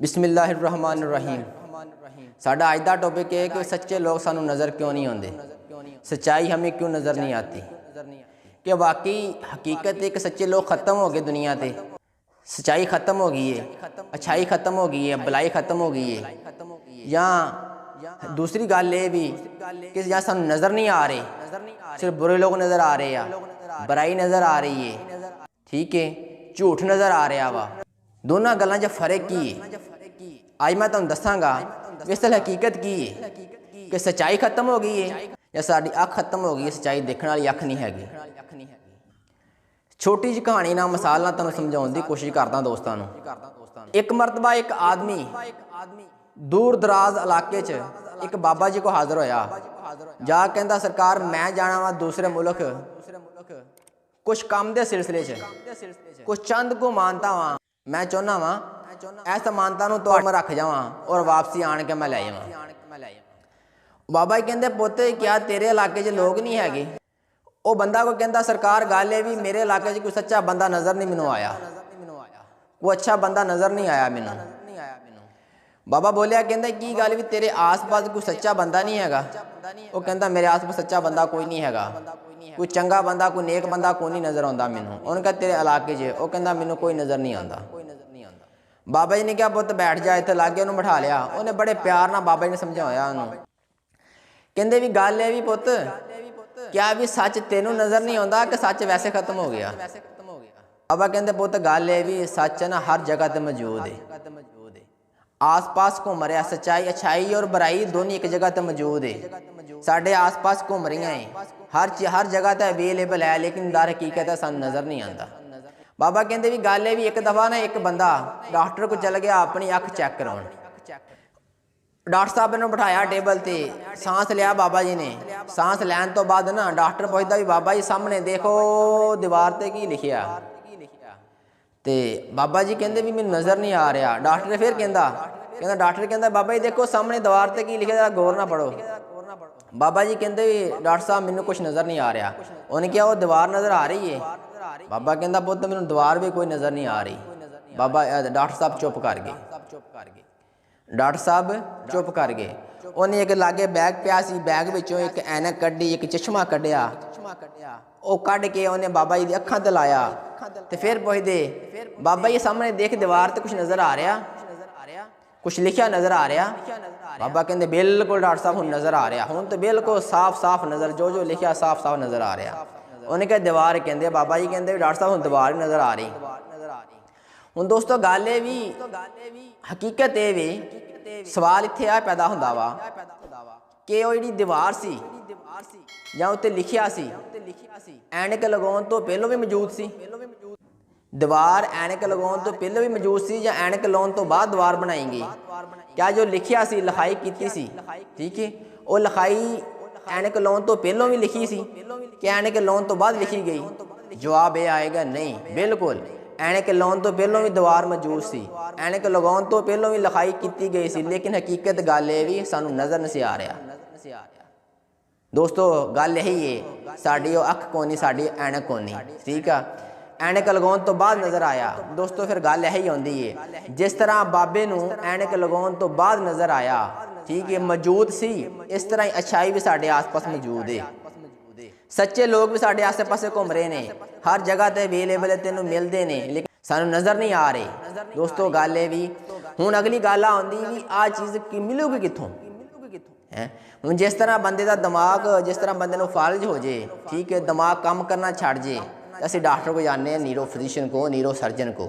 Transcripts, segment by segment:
बिस्मिल्लाहिर्रहमानिर्रहीम। साडा अज का टॉपिक है कि सच्चे लोग सानू नज़र क्यों नहीं आते, सच्चाई हमें क्यों नज़र नहीं आती। कि वाकई हकीकत है कि सच्चे लोग ख़त्म हो गए दुनिया से, सच्चाई ख़त्म हो गई है, अच्छाई ख़त्म हो गई है, भलाई ख़त्म हो गई है। या दूसरी गल ये भी कि या सानू नज़र नहीं आ रहे, सिर्फ बुरे लोग नज़र आ रहे हैं, बुराई नज़र आ रही है, ठीक है, झूठ नज़र आ रहा वा। दोनों गल्लां 'च फर्क की है अज मैं तुहानू दसांगा। इस हकीकत की है कि सच्चाई खत्म हो गई है या साडी अख खत्म हो गई है, सच्चाई देखने वाली अख नहीं हैगी। छोटी जी कहानी ना मिसाल ना तुहानू समझाउण दी कोशिश करदा दोस्तां नू। एक मरतबा एक आदमी दूर दराज इलाके च एक बाबा जी को हाज़र होया। जा कहंदा सरकार मैं जाना वा दूसरे मुल्क कुछ काम दे सिलसिले च, कुछ चंद को मानता वा, मैं चाहना वा ऐसा मानता नू तो मैं रख जावा और वापसी आन के मैं लै जावा। बाबा जी कहते पुत्त क्या तेरे इलाके च लोग नहीं हैगे? वो बंदा को कहता सरकार गल है भी मेरे इलाके च कोई सच्चा बंदा नज़र नहीं मैनू आया, कोई अच्छा बंदा नज़र नहीं आया मैनू। बाबा बोलिया कहता की गल भी तेरे आस पास कोई सच्चा बंदा नहीं हैगा? वो कहता मेरे आस पास सच्चा बंदा कोई नहीं हैगा, कोई चंगा बंदा कोई नेक बंदा कोई नहीं नज़र आता मैनू। उन्होंने कहा तेरे इलाके च? वो कहता मैनू कोई नज़र नहीं आता। बाबा जी ने कहा पुत्त बैठ जा, इत्थे लागे उन्होंने बिठा लिया। उन्हें बड़े प्यार नाल बाबा जी ने समझाया उन्होंने। कहते भी गल है भी पुत्त क्या भी सच तेनू नज़र नहीं आता कि सच वैसे खत्म हो गया? बाबा कहते पुत्त गल है भी सच ना हर जगह ते मौजूद है, आस पास घूम रहा, सच्चाई अच्छाई और बुराई दोनों एक जगह ते मौजूद है, साढ़े आस पास घूम रही हैं, हर जगह ते अवेलेबल है, लेकिन दर हकीकत है सानू नज़र नहीं आता। बाबा कहते भी गल है भी एक दफ़ा ना एक बंदा डॉक्टर को चल गया अपनी अख चैक करवाउण। डॉक्टर साहब ने बिठाया टेबल ते, सांस लिया बाबा जी ने। सांस लैन तो बाद ना डॉक्टर पुछदा भी बाबा जी सामने देखो दीवार ते की लिखिया? ते बाबा जी कहते भी मैनू नज़र नहीं आ रहा। डॉक्टर ने फिर कहता डॉक्टर कहता बाबा जी देखो सामने दीवार ते की लिखिया, गौर ना पढ़ो। बाबा जी कहते भी डॉक्टर साहब मैनू कुछ नज़र नहीं आ रहा। उन्हें क्या वो दीवार नज़र आ रही है? बाबा कहता पुत्त मैनू दीवार भी कोई नज़र नहीं आ रही। बाबा डॉक्टर साहब चुप कर गए। डॉक्टर साहब चुप कर गए। उन्हें एक लागे बैग पिया सी, बैग विचों एक ऐनक कड्डी, एक चश्मा कढ़िया, वो कढ़ के उन्हें बाबा जी दी अखां ते लाया। तो फिर पुछदे बाबा जी सामने देख दीवार ते कुछ नज़र आ रहा, कुछ लिखिया नज़र आ रहा? बाबा कहते बिल्कुल डॉक्टर साहब हुण नज़र आ रहा, हुण तो बिल्कुल साफ साफ नज़र, जो जो लिखिया साफ साफ नज़र आ रहा। उन्हें कहा दीवार कहते, बाबा जी कहते डॉक्टर साहब हुण दीवार नज़र आ रही। हुण दोस्तों गल ये भी हकीकत ये भी सवाल इत्थे आ पैदा हुंदा वा कि वो जिहड़ी दीवार सी जां उत्ते लिखिया सी ऐनक लगाउण तो पहलों भी मौजूद सी? दीवार ऐनक लगाउण तो पहलों भी मौजूद सी जां ऐनक लाउण तो बाद दीवार बनाई गई? क्या जो लिखिया सी लिखाई कीती सी, ठीक है, वो लिखाई ऐनक लाउण तो पहलों भी लिखी सी कि ऐनक लाउण तो बाद लिखी गई? जवाब ये आएगा नहीं, बिल्कुल ऐनक लाउण तो पहलों भी दीवार मौजूद सी, ऐनक लगाउण तो पहलों भी लिखाई की गई सी, लेकिन हकीकत गल ये भी सानू नज़र नहीं आ रहा। दोस्तों गल यही है, साड़ी अख कोनी, साड़ी ऐनक कोनी, ठीक है, ऐनक लगाउण तो बाद नज़र आया। दोस्तों फिर गल यही आउंदी है जिस तरह बाबे नू ऐनक लगाउण तो बाद नज़र आया, ठीक है, मौजूद सी, इस तरह ही अच्छाई भी साढ़े आस पास मौजूद है, सच्चे लोग भी साढ़े आसे पासे घूम रहे हैं, हर जगह ते अवेलेबल है, तेनों मिलते हैं, लेकिन सानू नज़र नहीं आ रहे। दोस्तों गल ये भी हुण अगली गल आउंदी भी आ चीज़ की मिलूगी कित्थों है? हुण जिस तरह बंदे का दिमाग, जिस तरह बंदे नूं फालज हो जाए, ठीक है, दिमाग काम करना छड़ जे, असीं डॉक्टर को जाने, न्यूरो फिजिशियन को, न्यूरो सर्जन को।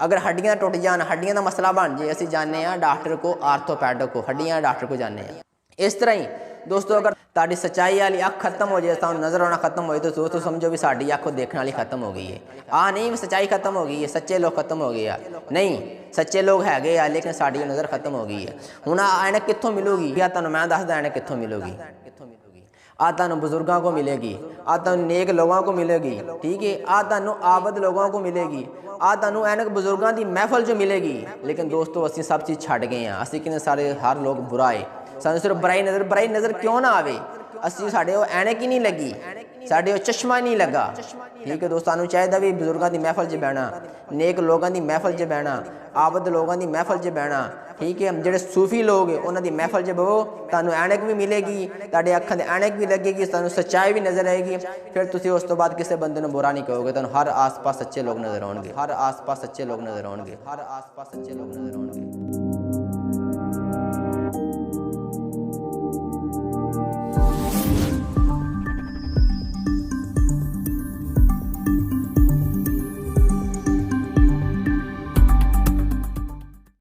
अगर हड्डियां टुट जान, हड्डियां का मसला बन जाए, असीं जाने डॉक्टर को, आर्थोपैड को, हड्डियां डॉक्टर को जाने। इस तरह ही दोस्तों अगर ताड़ी सच्चाई वाली अख खत्म हो जाए, सानू नज़र आना खत्म हो जाए, तो दोस्तों समझो भी साड़ी अख देखने वाली खत्म हो गई है। नहीं सच्चाई खत्म हो गई है, सच्चे लोग खत्म हो गए नहीं, सच्चे लोग हैगे आ, लेकिन साड़ी नज़र खत्म हो गई है। हुण ऐनक कित्थों मिलूगी? या तुहानू मैं दसदा ऐनक कित्थों मिलूगी? आ तुहानू बुजुर्गों को मिलेगी, आ तुहानू नेक लोगों को मिलेगी, ठीक है, आ तुहानू आबद लोगों को मिलेगी, आ तुहानू ऐनक बुजुर्गों की महफल जो मिलेगी। लेकिन दोस्तों असीं सब चीज़ छड्ड गए हैं, असीं कितने सारे हर लोग बुरा है, सानू सिर्फ बुराई नज़र क्यों ना आवे? असीं साढ़े वो ऐनक ही नहीं लगी, ਸਾਡੇ ਉਹ ਚਸ਼ਮਾ ਨਹੀਂ ਲੱਗਾ। ਠੀਕ ਹੈ ਦੋਸਤੋ, ਸਾਨੂੰ ਚਾਹੀਦਾ ਵੀ ਬਜ਼ੁਰਗਾਂ ਦੀ ਮਹਿਫਲ 'ਚ ਬਹਿਣਾ, ਨੇਕ ਲੋਕਾਂ ਦੀ ਮਹਿਫਲ 'ਚ ਬਹਿਣਾ, ਆਬਦ ਲੋਕਾਂ ਦੀ ਮਹਿਫਲ 'ਚ ਬਹਿਣਾ। ਠੀਕ ਹੈ, ਜਿਹੜੇ ਸੂਫੀ ਲੋਕ ਉਹਨਾਂ ਦੀ ਮਹਿਫਲ 'ਚ ਬਹੋ, ਤੁਹਾਨੂੰ ਐਨਕ ਵੀ ਮਿਲੇਗੀ, ਤੁਹਾਡੇ ਅੱਖਾਂ ਦੇ ਐਨਕ ਵੀ ਲੱਗੇਗੀ, ਤੁਹਾਨੂੰ ਸੱਚਾਈ ਵੀ ਨਜ਼ਰ ਆਏਗੀ। ਫਿਰ ਤੁਸੀਂ ਉਸ ਤੋਂ ਬਾਅਦ ਕਿਸੇ ਬੰਦੇ ਨੂੰ ਬੁਰਾ ਨਹੀਂ ਕਹੋਗੇ, ਤੁਹਾਨੂੰ ਹਰ ਆਸ-ਪਾਸ ਸੱਚੇ ਲੋਕ ਨਜ਼ਰ ਆਉਣਗੇ, ਹਰ ਆਸ-ਪਾਸ ਸੱਚੇ ਲੋਕ ਨਜ਼ਰ ਆਉਣਗੇ, ਹਰ ਆਸ-ਪਾਸ ਸੱਚੇ ਲੋਕ ਨਜ਼ਰ ਆਉਣਗੇ।